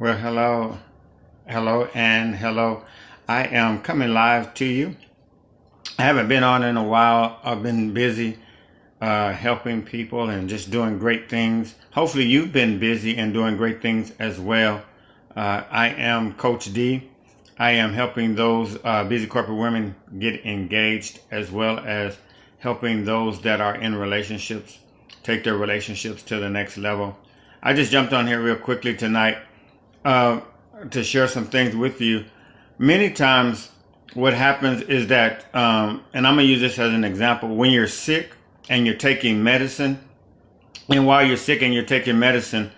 Well, hello. I am coming live to you. I haven't been on in a while. I've been busy helping people and just doing great things. Hopefully, you've been busy and doing great things as well. I am Coach D. I am helping those busy corporate women get engaged, as well as helping those that are in relationships take their relationships to the next level. I just jumped on here real quickly tonight uh, to share some things with you. Many times, what happens is that, and I'm going to use this as an example, when you're sick and you're taking medicine, and while you're sick and you're taking medicine,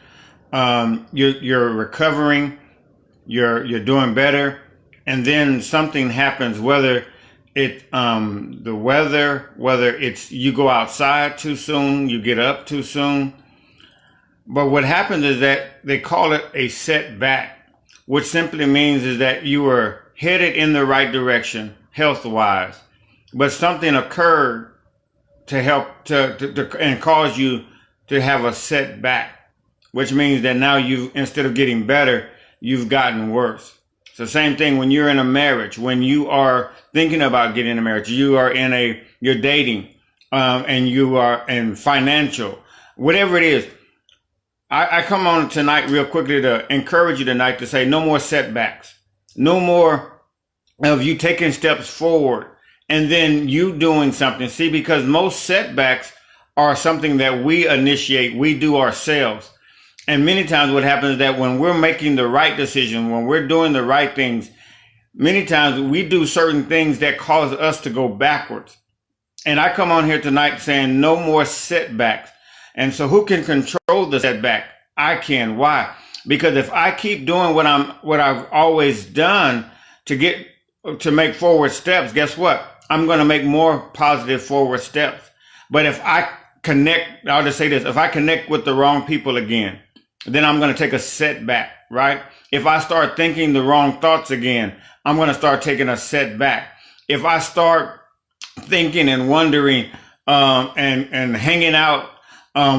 you're recovering, you're doing better, and then something happens, whether the weather, whether it's you go outside too soon, you get up too soon. But what happens is that they call it a setback, which simply means is that you were headed in the right direction health-wise, but something occurred to help to and cause you to have a setback, which means that now you, instead of getting better, you've gotten worse. It's the same thing when you're in a marriage, when you are thinking about getting a marriage, you're dating, and you are in financial, whatever it is. I come on tonight real quickly to encourage you tonight to say no more setbacks, no more of you taking steps forward and then you doing something. See, because most setbacks are something that we initiate, we do ourselves. And many times what happens is that when we're making the right decision, when we're doing the right things, many times we do certain things that cause us to go backwards. And I come on here tonight saying no more setbacks. And so who can control the setback? I can. Why? Because if I keep doing what I've always done to make forward steps, guess what? I'm going to make more positive forward steps. But if I connect, I'll just say this, if I connect with the wrong people again, then I'm going to take a setback, right? If I start thinking the wrong thoughts again, I'm going to start taking a setback. If I start thinking and wondering, and hanging out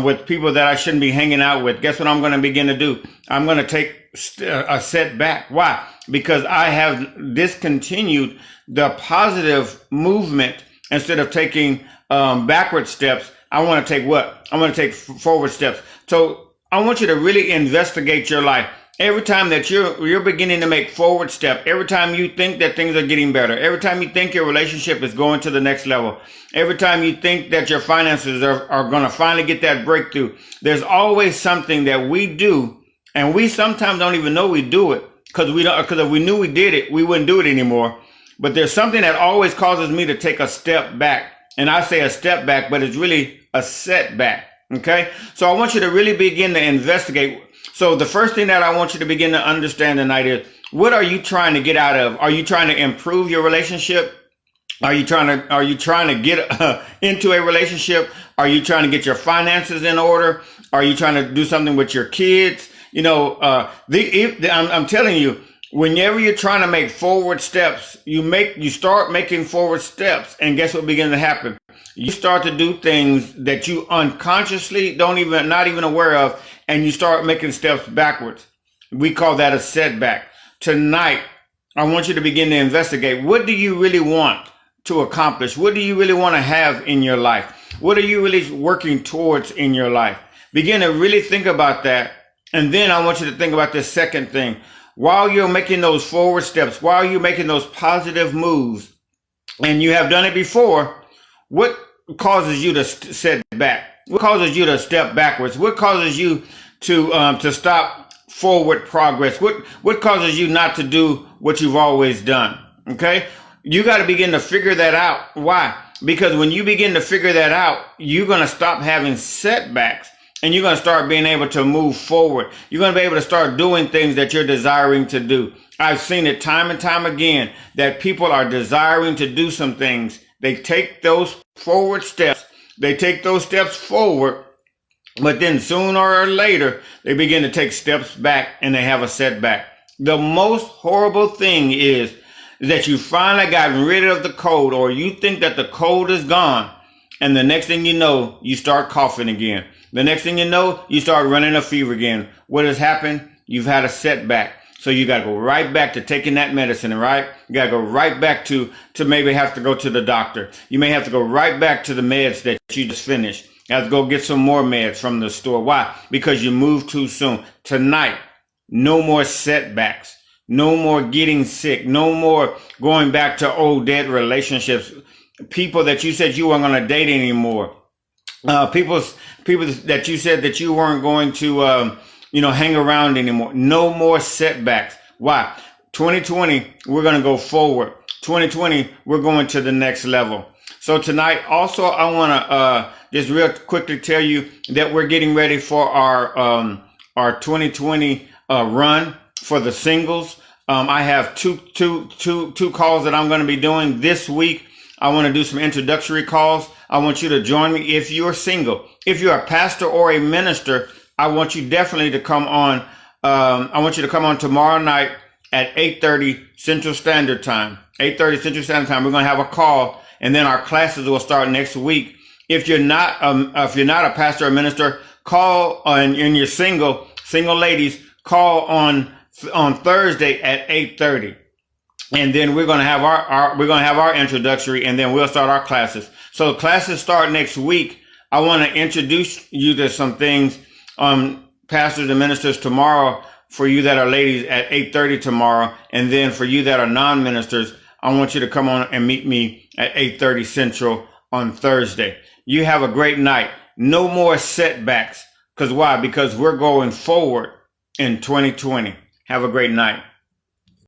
with people that I shouldn't be hanging out with, guess what I'm going to begin to do? I'm going to take a setback. Why? Because I have discontinued the positive movement. Instead of taking backward steps, I want to take what? I want to take forward steps. So I want you to really investigate your life. Every time that you're beginning to make forward step, every time you think that things are getting better, every time you think your relationship is going to the next level, every time you think that your finances are going to finally get that breakthrough, there's always something that we do, and we sometimes don't even know we do it because if we knew we did it, we wouldn't do it anymore. But there's something that always causes me to take a step back, and I say a step back, but it's really a setback. Okay, so I want you to really begin to investigate. So the first thing that I want you to begin to understand tonight is, what are you trying to get out of? Are you trying to improve your relationship? Are you trying to get into a relationship? Are you trying to get your finances in order? Are you trying to do something with your kids? I'm telling you, whenever you're trying to make forward steps, you start making forward steps, and guess what begins to happen? You start to do things that you unconsciously not even aware of, and you start making steps backwards. We call that a setback. Tonight, I want you to begin to investigate, what do you really want to accomplish? What do you really want to have in your life? What are you really working towards in your life? Begin to really think about that. And then I want you to think about this second thing. While you're making those forward steps, while you're making those positive moves, and you have done it before, what causes you to set back? What causes you to step backwards? What causes you to stop forward progress? What causes you not to do what you've always done? Okay? You got to begin to figure that out. Why? Because when you begin to figure that out, you're going to stop having setbacks, and you're going to start being able to move forward. You're going to be able to start doing things that you're desiring to do. I've seen it time and time again that people are desiring to do some things. They take those forward steps. They take those steps forward, but then sooner or later, they begin to take steps back and they have a setback. The most horrible thing is that you finally gotten rid of the cold, or you think that the cold is gone, and the next thing you know, you start coughing again. The next thing you know, you start running a fever again. What has happened? you've had a setback. So you got to go right back to taking that medicine, right? You got to go right back to maybe have to go to the doctor. You may have to go right back to the meds that you just finished. You have to go get some more meds from the store. Why? Because you moved too soon. Tonight, no more setbacks. No more getting sick. No more going back to old dead relationships. People that you said you weren't going to date anymore. People that you said that you weren't going to, hang around anymore. No more setbacks. Why? 2020, we're going to go forward. 2020, we're going to the next level. So tonight, also, I want to just real quickly tell you that we're getting ready for our 2020 run for the singles. I have two calls that I'm going to be doing this week. I want to do some introductory calls. I want you to join me if you're single. If you're a pastor or a minister, I want you definitely to come on. I want you to come on tomorrow night at 8:30 Central Standard Time. 8:30 Central Standard Time. We're going to have a call, and then our classes will start next week. If you're not a pastor or minister, call on. And you're single ladies, call on Thursday at 8:30. And then we're going to have our introductory, and then we'll start our classes. So classes start next week. I want to introduce you to some things, pastors and ministers tomorrow for you that are ladies at 8:30 tomorrow. And then for you that are non-ministers, I want you to come on and meet me at 8:30 Central on Thursday. You have a great night. No more setbacks. Because why? Because we're going forward in 2020. Have a great night.